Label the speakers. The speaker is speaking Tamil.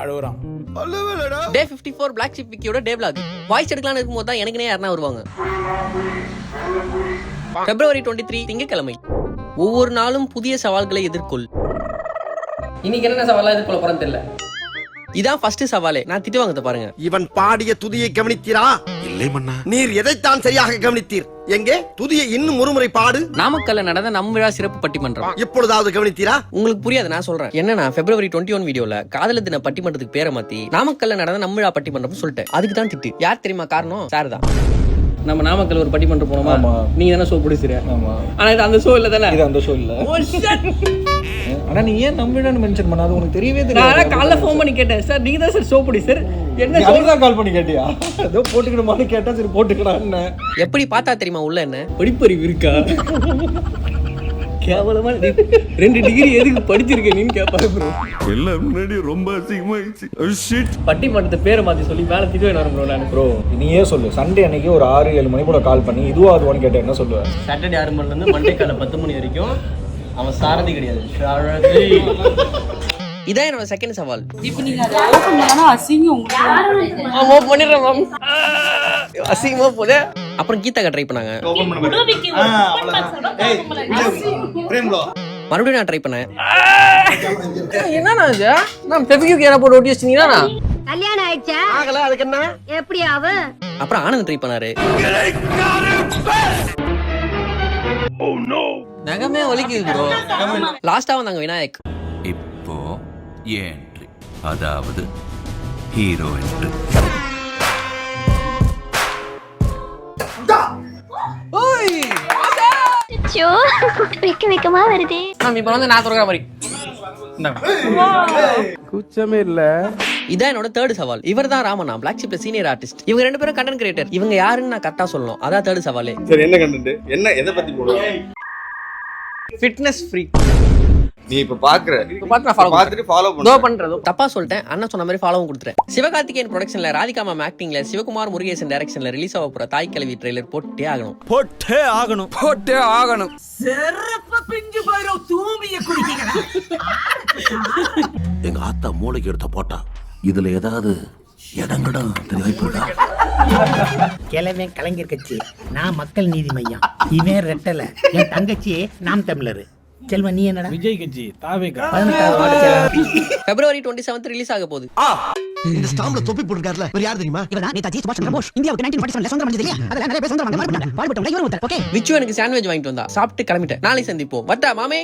Speaker 1: அழுவுறான்.
Speaker 2: டே 54 Black Sheep Vickyயோட டே vlog. வாய்ஸ் எடுக்கலாம்னு இருக்கும்போது தான் எனக்குனே யாருன்னா வருவாங்க. February 23 திங்கட்கிழமை. ஒவ்வொரு நாளும் புதிய சவால்களை எதிர்கொள். இன்னைக்கு என்ன சவாலா எதிர்கொள்ள போறேன்னு தெரியல. இதான் ஃபர்ஸ்ட் சவாலே. நான் திட்டு வாங்கத பாருங்க.
Speaker 3: இவன் பாடிய துதியை கவனித்தீரா?
Speaker 4: இல்லை மன்னா.
Speaker 3: நீர் எதைத்தான் சரியாக கவனித்தீர்? எங்கே துதியை இன்னும் ஒருமுறை பாடு.
Speaker 2: நாமக்கல்ல நடந்த நம்ம விழா சிறப்பு பட்டிமன்றம்.
Speaker 3: எப்பொழுதாவது கவனித்தீரா?
Speaker 2: உங்களுக்கு புரியாது, நான் சொல்றேன். என்னன்னா February 21 வீடியோல காதலர் தின பட்டிமன்றத்துக்கு பேரை மாத்தி நாமக்கல்ல நடந்த நம்ம விழா பட்டிமன்றம் சொல்லிட்டேன். அதுக்கு தான் திட்டு. யார் தெரியுமா காரணம்? சார் தான். நம்ம நாமக்கல் ஒரு பட்டிமன்றம் போனோமா? நீங்க தானே ஷோ பிடிச்சிரு. ஆமா. ஆனா இது அந்த ஷோ இல்ல தானே? இது அந்த ஷோ இல்ல.
Speaker 1: ஆனா நீ ஏன் நம்பிடான்னு மென்ஷன் பண்ணாத? உனக்கு தெரியவே தெரியாது.
Speaker 2: நான் காலைல ஃபோன் பண்ணி கேட்டேன், சார் நீங்க தான் சார் ஷோ பிடிச்சர்.
Speaker 1: என்ன ஷோல கால் பண்ணி கேட்டியா? ஏதோ போட்டுக்கணுமான்னு கேட்டா சரி போட்டுக்கடான்னு.
Speaker 2: எப்படி பார்த்தா தெரியுமா உள்ள என்ன படிப்பறிவு இருக்கா? கேவலமா 2 டிகிரி எதுக்கு படிச்சிருக்க நீன்னு கேட்பாரு ப்ரோ.
Speaker 4: எல்லாம் முன்னாடி ரொம்ப அசிங்கமாயிடுச்சு.
Speaker 2: பட்டிமன்றத்தை பேரை மாத்தி சொல்லி மேல திட்டு வரும் ப்ரோ. நான்
Speaker 1: ப்ரோ நீயே சொல்லு. சண்டே அன்னைக்கு ஒரு 6-7 மணி கூட கால் பண்ணி இதுவா அதுவான்னு கேட்டேன், என்ன சொல்லுவேன்?
Speaker 2: சாட்டர்டே 6 மணில இருந்து மண்டே காலை 10 மணி வரைக்கும் அவன் சாரதி கிடையாது. இதான் என்னோட செகண்ட் சவால்.
Speaker 5: இப்போ நீங்க அதை ஓபன் பண்ணா அசிங்கம் உங்களுக்கு.
Speaker 2: ஆமா பண்ணிடுறேன் மேம். அசிங்கமா போதே. அப்புறம் கீதாக்கா ட்ரை பண்ணாங்க. மறுபடியும் நான் ட்ரை பண்ணேன். என்னன்னா இது? நான் பெபிக்யூக்கு என்ன போட்டு ஓட்டி வச்சிட்டீங்களா?
Speaker 6: கல்யாணம் ஆயிடுச்சா?
Speaker 3: ஆகல, அதுக்கு என்ன?
Speaker 6: எப்படி ஆவு?
Speaker 2: அப்புறம் ஆனந்த் ட்ரை பண்ணாரு. நகமே வலிக்குது ப்ரோ. லாஸ்டா வந்தாங்க விநாயக்.
Speaker 4: இப்போ என்ட்ரி, அதாவது ஹீரோ என்ட்ரி.
Speaker 6: வெக்கமா வருது.
Speaker 2: இப்ப வந்து நான் சொல்ற மாதிரி
Speaker 1: குச்சமே இல்ல.
Speaker 2: இதான் என்னோட தேர்ட் சவால். இவர் தான் ராமண்ணா, பிளாக் ஷிப்ல சீனியர் ஆர்டிஸ்ட். இவங்க 2 பேரும் கண்டென்ட் கிரியேட்டர். இவங்க யாருன்னு நான் கரெக்டா சொல்லணும். அதான் தேர்ட் சவாலே.
Speaker 7: சரி, என்ன கண்டென்ட்? என்ன எதை பத்தி போடுற?
Speaker 2: Fitness free.
Speaker 7: நீ இப்ப பாக்குற பாத்துட்டு ஃபாலோ
Speaker 2: பண்ணு. பண்றது தப்பா சொல்லிட்டேன். அண்ணா சொன்ன மாதிரி ஃபாலோவும் கொடுத்துறேன். சிவகார்த்திகேயன் ப்ரொடக்ஷன்ல, ராதிகா மேம் ஆக்டிங்ல, சிவகுமார் முருகேசன் டைரக்ஷன்ல ரிலீஸ் ஆக போற தாய் கிழவி ட்ரெய்லர் போட்டே ஆகணும்.
Speaker 5: செருப்பு பிஞ்சு போயிரும். தூமிய குடிக்கீங்க.
Speaker 4: எங்க ஆத்தா மூளைக்கு எடுத்த போட்டா இதுல ஏதாவது இடங்கடா வாய்ப்புடா.
Speaker 8: கிழவன் கலைஞர் கட்சி, நான் மக்கள் நீதி மையம். இவன் ரெட்டல. என் தங்கச்சி நாம் தமிழர். செல்வன் நீ என்னடா?
Speaker 1: விஜய் கட்சி தாவேகா.
Speaker 8: 18வது வார்டு செயலாளர்.
Speaker 2: February 27 ரிலீஸ் ஆக போகுது.
Speaker 3: இந்த ஸ்டாம்ப்ல தொப்பி போட்டுருக்காருல, வேற யார் தெரியுமா?
Speaker 8: இவனா நேதாஜி சுபாஷ் சந்திர போஸ். இந்தியாவுக்கு 1947 சுதந்திரம் வந்தது இல்லையா? அதெல்லாம் நிறைய பேர் சுதந்திரம் வாங்க மாட்டாங்க. பாடுபட்டவங்க இவரும் ஒருத்தர். ஓகே.
Speaker 2: விச்சு எனக்கு சாண்ட்விச் வாங்கிட்டு வந்தா. சாப்பிட்டு கிளம்பிட்டேன். நாளை சந்திப்போம். வட்டா மாமே.